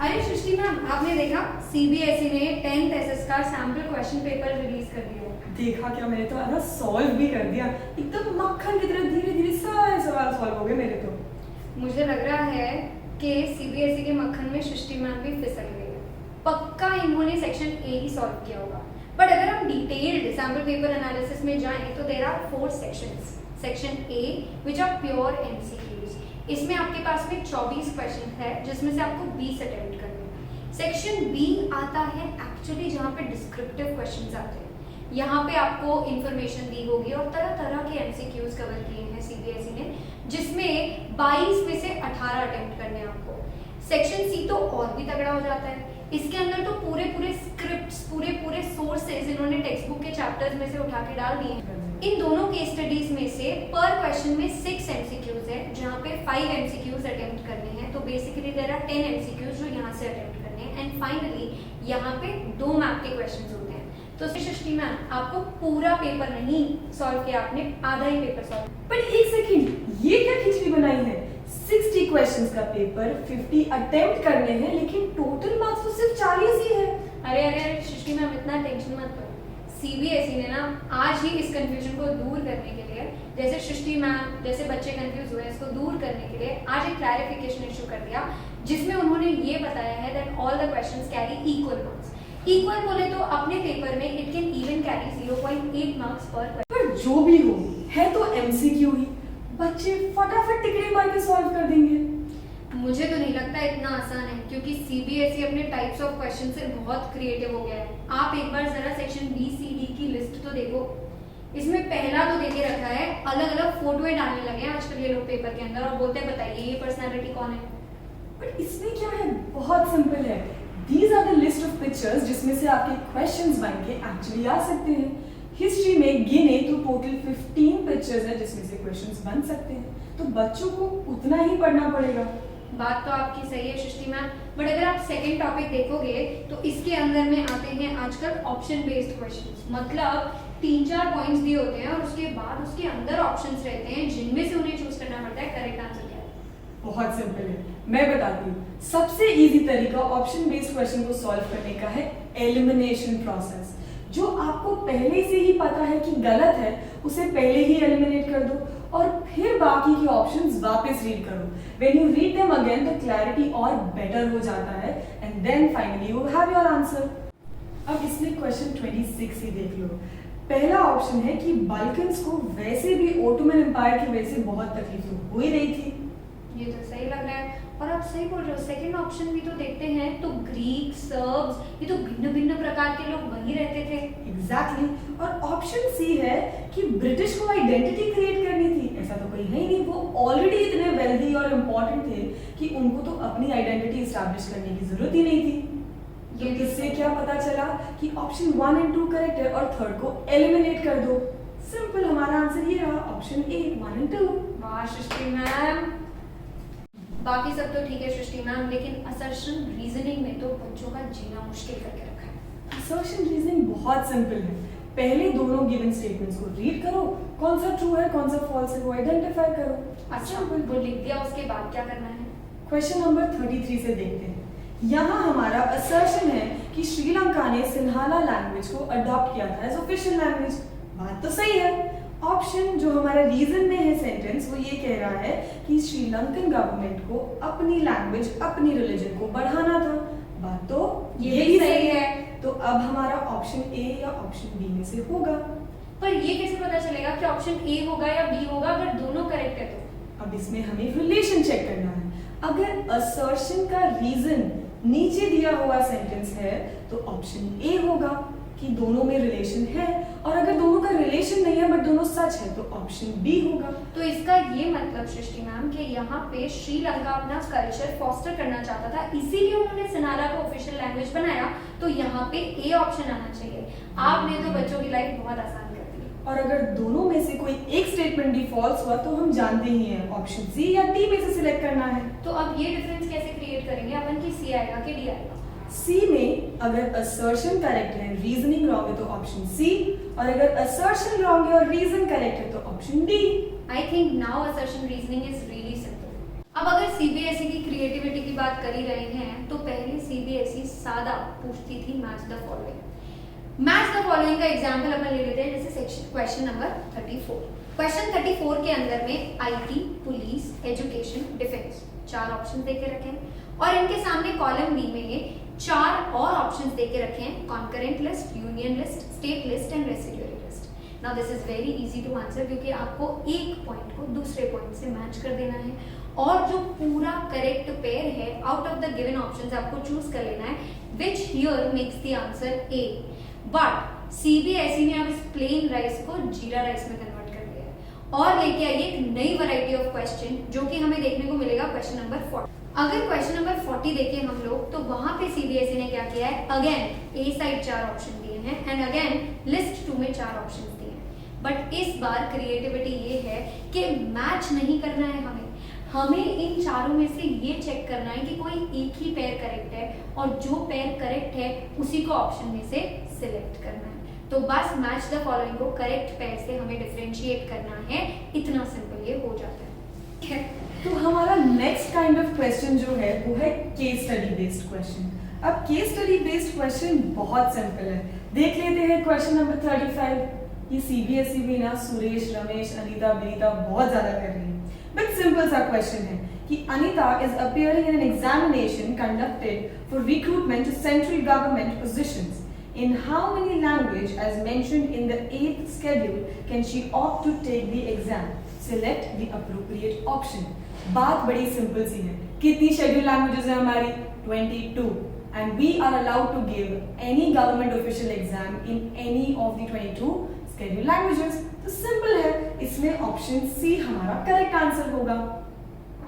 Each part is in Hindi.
अरे सृष्टि मैम, आपने देखा सीबीएसई ने 10th एसएस का सैम्पल क्वेश्चन पेपर रिलीज कर दिया है। देखा क्या, मैंने तो आधा सॉल्व भी कर दिया। एकदम मक्खन की तरह धीरे धीरे सारे सवाल सॉल्व हो गए मेरे तो। मुझे लग रहा है कि सीबीएसई के मक्खन में सृष्टि मैम भी फिसल गई है। पक्का इन्होंने सेक्शन ए ही सॉल्व किया होगा। बट अगर हम डिटेल्ड सैम्पल पेपर एनालिसिस में जाएं तो there are 4 sections. Section A which are pure MCQs, इसमें आपके पास में 24 क्वेश्चन है जिसमें से आपको 20 अटेम्प्ट करने हैं। सेक्शन बी आता है एक्चुअली जहाँ पे डिस्क्रिप्टिव क्वेश्चंस आते हैं। यहाँ पे आपको इंफॉर्मेशन दी होगी और तरह तरह के एमसीक्यूज कवर किए हैं सीबीएसई ने, जिसमें 22 में से 18 अटेम्प्ट करने हैं आपको। सेक्शन सी तो और भी तगड़ा हो जाता है। इसके अंदर तो पूरे स्क्रिप्ट्स, पूरे सोर्सेज इन्होंने टेक्स्ट बुक के चैप्टर्स में से उठा के डाल दिए हैं। इन दोनों केस स्टडीज में से पर क्वेश्चन में 6 एमसीक्यूज है, जहाँ पे 5 एमसीक्यूज अटेम्प्ट करने हैं। तो बेसिकली देयर आर 10 एमसीक्यूज जो यहाँ से अटेम्प्ट करने हैं। एंड फाइनली यहाँ पे 2 मैप के क्वेश्चन होते हैं। तो सृष्टि मैम, आपको पूरा पेपर नहीं सॉल्व किया, आपने आधा ही पेपर सॉल्व। पर एक सेकंड, ये क्या खिचड़ी बनाई है? 60 क्वेश्चंस का पेपर, 50 अटेम्प्ट करने हैं, लेकिन टोटल मार्क्स तो सिर्फ 40 ही है। अरे सृष्टि मैम, इतना टेंशन मत लो। सीबीएसई ने ना आज ही इस कंफ्यूजन को दूर करने के लिए, जैसे सृष्टि मैम जैसे बच्चे कंफ्यूज हुए, इसको दूर करने के लिए आज एक क्लैरिफिकेशन इशू कर दिया, जिसमें उन्होंने ये बताया है that all the questions carry equal marks. Equal बोले तो अपने पेपर में it can even carry 0.8 marks पर क्वेश्चन। पर जो भी हो, है तो एमसीक्यू ही, बच्चे फटाफट टिकड़ी मार के सॉल्व कर देंगे। मुझे तो नहीं लगता इतना आसान है, क्योंकि सीबीएसई अपने टाइप्स ऑफ क्वेश्चन से बहुत क्रिएटिव हो गया है। आप एक बार जरा सेक्शन बी सी डी की लिस्ट तो देखो। इसमें पहला तो देके रखा है, अलग अलग फोटोएं डालने लगे हैं आजकल ये लोग पेपर के अंदर और बोलते हैं बताइए ये पर्सनालिटी कौन है। बट इसमें क्या है, बहुत सिंपल है। These are the list of pictures जिसमें से आपके क्वेश्चंस बन के एक्चुअली आ सकते हैं। हिस्ट्री में गिने तो टोटल 15 पिक्चर्स है जिसमें से क्वेश्चंस बन सकते हैं, तो बच्चों को उतना ही पढ़ना पड़ेगा। बात तो आपकी सही है सृष्टि मैम, बट अगर आप सेकंड टॉपिक देखोगे तो इसके अंदर में आते हैं आजकल ऑप्शन बेस्ड क्वेश्चंस। मतलब 3-4 पॉइंट्स दिए होते हैं और उसके बाद उसके अंदर ऑप्शंस रहते हैं जिनमें से उन्हें चूज करना पड़ता है करेक्ट आंसर क्या है। बहुत सिंपल है, मैं बताती हूँ। सबसे इजी तरीका ऑप्शन बेस्ड क्वेश्चन को सॉल्व करने का है एलिमिनेशन प्रोसेस। जो आपको पहले से ही पता है कि गलत है, उसे पहले ही एलिमिनेट कर दो और फिर बाकी के ऑप्शंस वापस रीड करो। When you read them again the clarity और बेटर हो जाता है and then finally you have your answer. अब इसमें क्वेश्चन 26 ही देख लो। पहला ऑप्शन है कि बाल्कन्स को वैसे भी ओटोमन एम्पायर की वजह से बहुत तकलीफ तो हो ही रही थी। ये तो सही लग रहा है और आप सही बोल रहे हो। सेकंड ऑप्शन भी तो देखते हैं तो ग्रीक, सर्ब्स, ये तो भिन्न भिन्न प्रकार के लोग वहीं रहते थे। एग्जैक्टली। और ऑप्शन सी है कि ब्रिटिश को आइडेंटिटी क्रिएट करनी थी। ऐसा तो कोई है ही नहीं, वो ऑलरेडी इतने वेल्दी और इम्पोर्टेंट थे कि उनको तो अपनी आइडेंटिटी एस्टैब्लिश करने की जरूरत ही नहीं थी। ये इससे क्या पता चला कि ऑप्शन 1 और 2 करेक्ट है और थर्ड को एलिमिनेट कर दो। सिंपल, हमारा आंसर ये रहा ऑप्शन ए 1 और 2। वाह सृष्टि मैम, बाकी सब तो ठीक है सृष्टि मैम, लेकिन असर्शन रीजनिंग में तो बच्चों का जीना मुश्किल करके रखा है। असर्शन रीजनिंग बहुत सिंपल है। पहले दोनों गिवन स्टेटमेंट्स को रीड करो, कौन सा ट्रू है कौन सा फॉल्स है वो आइडेंटिफाई करो। अच्छा, वो लिख दिया, उसके बाद क्या करना है? क्वेश्चन नंबर 33 से देखते हैं। यहाँ हमारा असर्शन है कि श्रीलंका ने सिन्हाला लैंग्वेज को अडॉप्ट किया था एज ऑफिशियल लैंग्वेज। बात तो सही है। ऑप्शन जो हमारा रीजन में है सेंटेंस, वो ये कह रहा है कि श्रीलंकन गवर्नमेंट को अपनी लैंग्वेज, अपनी रिलीजन को बढ़ाना था। बात तो ये भी सही है। तो अब हमारा ऑप्शन ए या ऑप्शन बी में से होगा। पर ये कैसे पता चलेगा कि ऑप्शन ए होगा या बी होगा अगर दोनों करेक्ट है तो? अब इसमें हमें रिलेशन चेक करना है। अगर असर्शन का रीजन नीचे दिया हुआ सेंटेंस है तो ऑप्शन ए होगा कि दोनों में रिलेशन है, और अगर दोनों का रिलेशन नहीं है बट दोनों सच है तो ऑप्शन बी होगा। तो इसका ये मतलब सृष्टि मैम कि यहाँ पे श्रीलंका अपना कल्चर फॉस्टर करना चाहता था, इसीलिए उन्होंने सिन्हाला को ऑफिशियल लैंग्वेज बनाया। तो यहाँ पे ए ऑप्शन आना चाहिए। आपने तो बच्चों की लाइफ बहुत आसान कर दी। और अगर दोनों में से कोई एक स्टेटमेंट भी फॉल्स हुआ तो हम जानते ही हैं ऑप्शन सी या डी में से सिलेक्ट करना है। तो अब ये डिफरेंस कैसे क्रिएट करेंगे अपन की सी आएगा कि डी आएगा? सी में अगर असर्शन करेक्ट है, रीजनिंग रॉन्ग है तो ऑप्शन सी, और अगर असर्शन रॉन्ग है और रीजन करेक्ट है तो option D. I think now assertion reasoning is really simple. अब अगर सीबीएसई की क्रिएटिविटी की बात कर ही रहे हैं तो पहले सीबीएसई सादा पूछती थी match the following. Match the following का एग्जांपल अपन ले लेते हैं, जैसे सेक्शन क्वेश्चन नंबर 34। क्वेश्चन 34 के अंदर में IT, police, education, defence 4 option देके रखे हैं और इनके सामने कॉलम बी में 4 और ऑप्शंस देके रखे हैं, concurrent list, union list, state list and residuary list. Now this is very easy to answer क्योंकि आपको एक पॉइंट को दूसरे पॉइंट से मैच कर देना है और जो पूरा करेक्ट पेयर है out of the given options आपको चूज कर लेना है, which here makes the answer A. But CBSE ने अब इस प्लेन राइस को जीरा राइस में कन्वर्ट कर दिया है और लेके आई एक नई वैरायटी ऑफ क्वेश्चन जो कि हमें देखने को मिलेगा क्वेश्चन नंबर 40। अगर क्वेश्चन नंबर 40 देखें हम लोग तो वहां पे सीबीएसई ने क्या किया है, अगेन ए साइड 4 ऑप्शन दिए हैं एंड अगेन लिस्ट 2 में 4 ऑप्शन दिए हैं। बट इस बार क्रिएटिविटी ये है कि मैच नहीं करना है, हमें इन चारों में से ये चेक करना है कि कोई एक ही पेयर करेक्ट है और जो पेयर करेक्ट है उसी को ऑप्शन में से सिलेक्ट करना है। तो बस मैच द फॉलोइंग को करेक्ट पेयर से हमें डिफरेंशिएट करना है, इतना सिंपल ये हो जाता है। ठीक है, तो हमारा नेक्स्ट काइंड ऑफ क्वेश्चन जो है वो है केस स्टडी बेस्ड क्वेश्चन। अब केस स्टडी बेस्ड क्वेश्चन बहुत सिंपल है, देख लेते हैं क्वेश्चन नंबर 35। ये सीबीएसई भी ना सुरेश, रमेश, अनीता, बेनीता बहुत ज्यादा कर रही है। बट सिंपल सा क्वेश्चन है कि Anita is appearing in an examination conducted for recruitment to central government positions. In how many language as mentioned in the 8th schedule can she opt to take the exam? Select the appropriate option. बात बड़ी सिंपल सी है, कितनी शेड्यूल लैंग्वेजेस है हमारी? 22 and we are allowed to give any government official exam in any of the 22 schedule languages. तो सिंपल है, इसमें ऑप्शन सी हमारा करेक्ट आंसर होगा।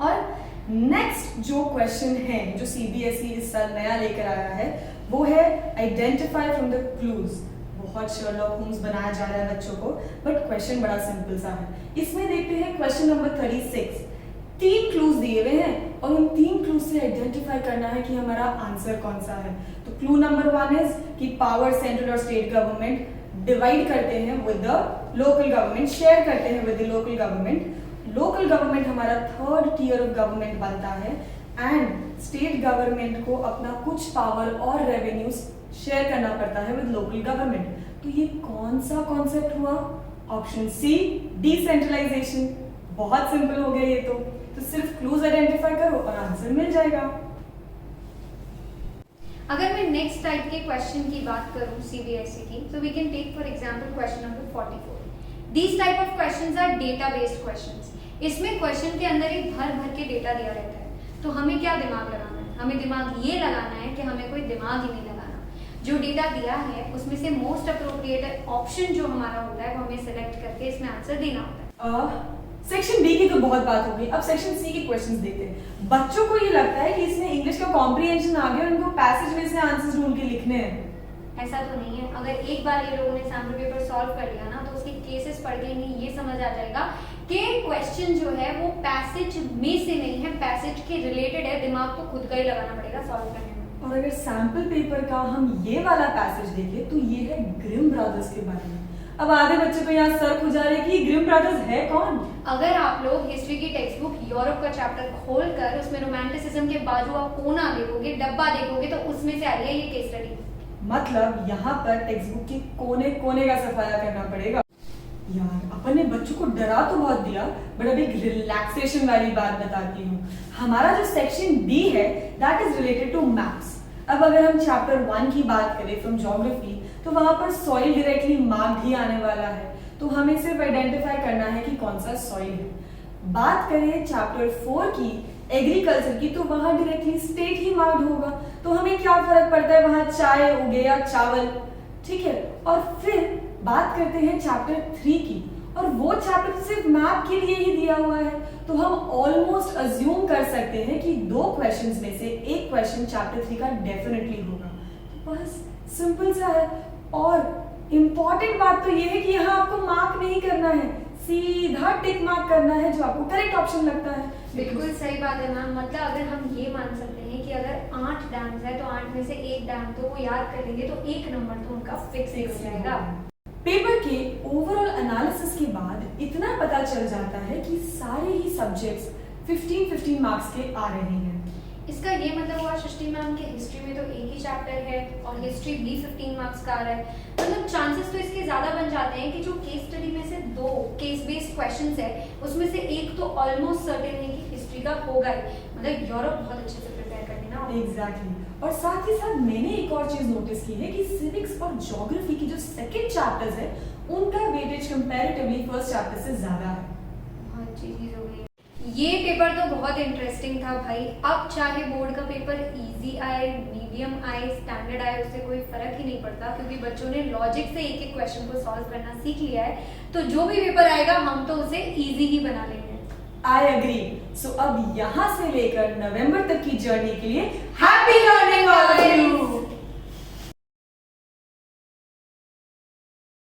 और नेक्स्ट जो क्वेश्चन है जो सीबीएसई इस साल नया लेकर आया है वो है आइडेंटिफाई फ्रॉम द क्लूज। बहुत शर्लॉक होम्स बनाया जा रहा है बच्चों को, बट क्वेश्चन बड़ा सिंपल सा है। इसमें देखते हैं क्वेश्चन नंबर 36। 3 क्लूज दिए हुए हैं और उन 3 क्लूज से आइडेंटिफाई करना है कि हमारा आंसर कौन सा है। तो क्लू नंबर 1 इज कि पावर सेंट्रल और स्टेट गवर्नमेंट डिवाइड करते हैं with the local government, share करते हैं with the local government. Local government हमारा 3rd टियर ऑफ गवर्नमेंट बनता है एंड स्टेट गवर्नमेंट को अपना कुछ पावर और रेवेन्यू शेयर करना पड़ता है विद लोकल गवर्नमेंट। तो ये कौन सा कॉन्सेप्ट हुआ? Option C, decentralisation. बहुत सिंपल हो गया ये तो सिर्फ क्लूज आइडेंटिफाई करो और आंसर मिल जाएगा। अगर मैं नेक्स्ट टाइप के क्वेश्चन की बात करूं सीबीएसई की, तो we can take for example question number 44। These type of questions are data based questions. इसमें क्वेश्चन के अंदर एक भर भर के डेटा दिया रहता है, तो हमें क्या दिमाग लगाना है? हमें दिमाग ये लगाना है कि हमें कोई दिमाग ही नहीं लगाना। जो डेटा दिया है उसमें से मोस्ट अप्रोप्रिएट ऑप्शन जो हमारा होता है वो हमें सेलेक्ट करके इसमें आंसर देना होता है। सेक्शन बी की तो बहुत बात हो गई, अब सेक्शन सी के क्वेश्चंस देखते हैं। बच्चों को ये लगता है कि इसमें इंग्लिश का कॉम्प्रिहेंशन आ गया और उनको पैसेज में से आंसर्स ढूंढ के लिखने हैं। ऐसा तो नहीं है। अगर एक बार ये लोगों ने सैम्पल पेपर सॉल्व कर लिया ना तो उसके केसेस पढ़ के इन्हें ये समझ आ जाएगा कि क्वेश्चन जो है वो पैसेज में से नहीं है, पैसेज के रिलेटेड है। दिमाग तो खुद का ही लगाना पड़ेगा सॉल्व करने में। और अगर सैम्पल पेपर का हम ये वाला पैसेज देखें तो ये है ग्रिम ब्रदर्स के बारे में। अब आधे बच्चे तो यहाँ सर खुजा रहे कि ग्रिम ब्रदर्स है कौन? अगर आप लोग हिस्ट्री की टेक्स्ट बुक यूरोप का चैप्टर खोल कर उसमें रोमांटिसिज्म के बाजू आप कोना देखोगे, डब्बा देखोगे, तो उसमें से आ रही है ये केस स्टडी। मतलब यहाँ पर टेक्स्ट बुक के कोने कोने का सफाया करना पड़ेगा। यार अपन ने बच्चों को डरा तो बहुत दिया, बट अब एक रिलैक्सेशन वाली बात बताती हूँ। हमारा जो सेक्शन बी है that is related to maps. अब अगर हम चैप्टर 1 की बात करें फ्रॉम ज्योग्राफी तो वहां पर सॉइल डायरेक्टली मार्क्ड ही आने वाला है, तो हमें सिर्फ आइडेंटिफाई करना है कि कौन सा सॉइल है। बात करें चैप्टर 4 की एग्रीकल्चर की तो वहां डायरेक्टली स्टेट ही मार्क्ड होगा, तो हमें क्या फर्क पड़ता है वहां चाय उगे या चावल, ठीक है। और फिर बात करते हैं चैप्टर 3 की, और वो चैप्टर सिर्फ मैप के लिए ही दिया हुआ है, तो हम ऑलमोस्ट अज्यूम कर सकते हैं कि 2 क्वेश्चंस में से एक क्वेश्चन चैप्टर 3 का डेफिनेटली होगा। तो बस सिंपल सा है। और इम्पॉर्टेंट बात तो ये है कि यहाँ आपको मार्क नहीं करना है, सीधा टिक मार्क करना है जो आपको करेक्ट ऑप्शन लगता है। बिल्कुल सही बात है मैम। मतलब अगर हम ये मान सकते हैं कि अगर 8 डैम्स है तो 8 में से एक डैम तो वो याद कर लेंगे तो एक नंबर तो उनका फिक्स हो जाएगा। पेपर के ओवरऑल एनालिसिस के बाद इतना पता चल जाता है कि सारे ही सब्जेक्ट्स 15-15 मार्क्स के आ रहे हैं। इसका ये मतलब हुआ सृष्टि मैम के हिस्ट्री में तो एक ही चैप्टर है और हिस्ट्री भी 15 मार्क्स का आ रहा है, मतलब चांसेस तो इसके ज़्यादा बन जाते हैं कि जो केस स्टडी में से 2 केस बेस्ड क्वेश्चंस है उसमें से एक तो ऑलमोस्ट सर्टेन है कि हिस्ट्री का होगा ही, मतलब यूरोप बहुत अच्छे से प्रिपेयर करके ना। एग्जैक्टली और साथ ही साथ मैंने एक और चीज नोटिस की है कि सिविक्स और ज्योग्राफी की जो सेकंड चैप्टर्स है उनका वेटेज कंपैरेटिवली फर्स्ट चैप्टर से ज्यादा है। हाँ जी हो गई। ये पेपर तो बहुत इंटरेस्टिंग था भाई। अब चाहे बोर्ड का पेपर इजी आए, मीडियम आए, स्टैंडर्ड आए, उससे कोई फर्क ही नहीं पड़ता क्योंकि बच्चों ने लॉजिक से एक एक क्वेश्चन को सॉल्व करना सीख लिया है, तो जो भी पेपर आएगा हम तो उसे इजी ही बना लेंगे। I agree. सो अब यहाँ से लेकर नवंबर तक की जर्नी के लिए happy learning all of you.